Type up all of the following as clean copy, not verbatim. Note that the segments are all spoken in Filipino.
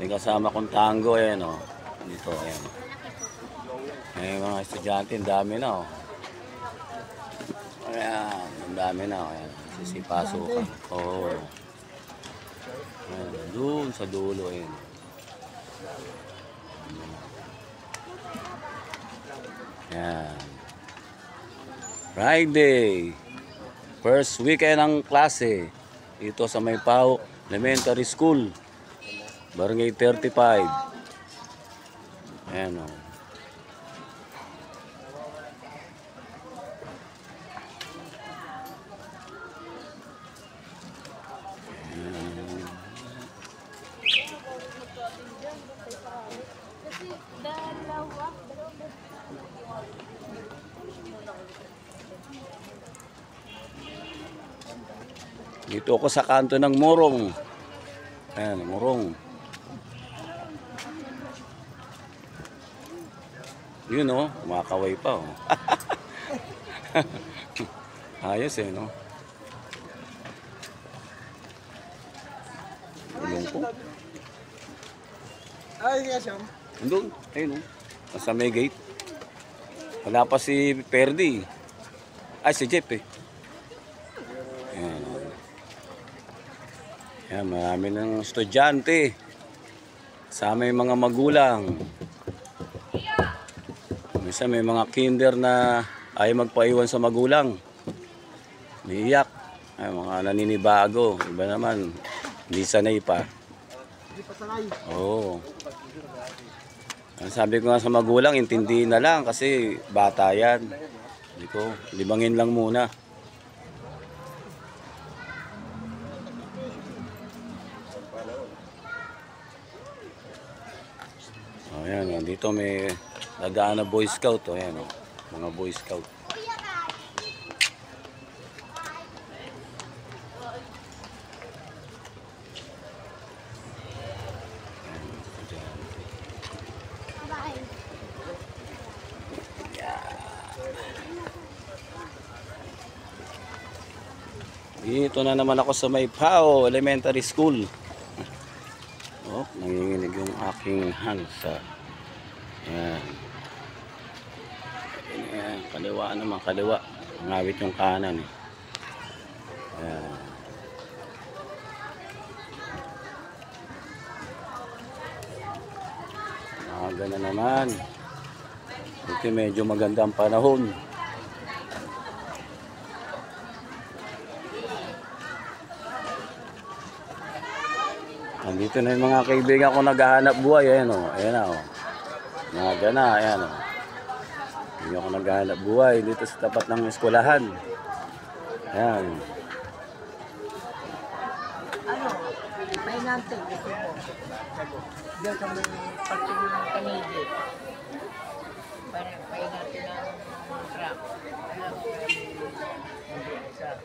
May kasama kong tango, ayan o. Dito, ayan. May mga estudyante, ang dami na o. Ayan, ang dami na o. Ayan, sisipasukan. Oo. Ayan, doon sa dulo, ayan. Ayan. Friday. First weekend ng klase. Ito sa Maypao Elementary School. Barangay 35. Ayan o. Dito ako sa kanto ng Morong. Ayan, Morong. Yun o, kumakaway pa o. Ayos eh, no? Ulong ko. Ay, kaya siya. Doon, ayun o. Nasa may gate. Wala pa si Perdi. Ay, si Jeff eh. Ayan o. Ayan, marami ng estudyante. Kasama yung mga magulang. Minsan may mga kinder na ayaw magpaiwan sa magulang. Umiiyak. Ay, mga naninibago. Iba naman, hindi sanay pa. Hindi pa sanay. Oo. Sabi ko nga sa magulang, intindihin na lang kasi bata yan. Hindi ko, libangin lang muna. O, ayan, dito may nadaan na Boy Scout. O, ayan, o, mga Boy Scout. Dito na naman ako sa Maypao Elementary School. Oh, nanginginig yung aking hansa. Ayan. Ayan, kaliwa naman, kaliwa. Ngawit yung kanan eh. Ayan. Maaga na naman. Ito medyo magandang panahon. Nandito na yung mga kaibigan ko naghahanap buhay. Ayan o. Ayan o. Maaga na. Ayan o. Hindi ako naghahanap buhay dito sa tapat ng eskwelahan. Ayan. Ano? Pahinante. Gusto mo? Diyan sa may pagtingin ng kanigi. Pahinante ng truck. Alam mo hindi isa.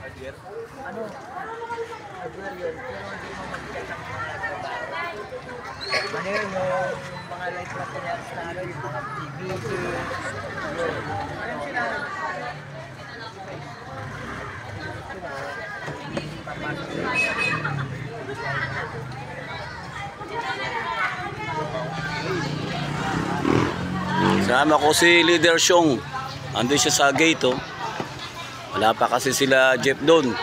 Adwer. Ano? Adwer yun. Pero hindi mo mag-check ang mga trabaho. Ano yun yung mga light materials na ano yung mga PVC. Sama ko si Leader Xiong. Andun siya sa gate oh. Wala pa kasi sila Jeff doon.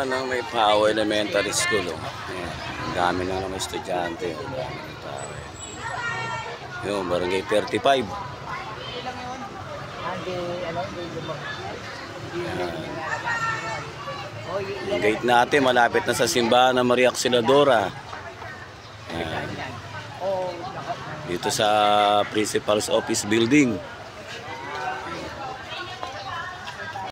Nang Maypao Elementary School oh. Ayan. Ang dami na naman estudyante oh. Yung barangay 35. Hindi, ano, Yung gate natin malapit na sa simbahan ng Maria Auxiliadora. Ayan. Dito sa Principal's Office Building.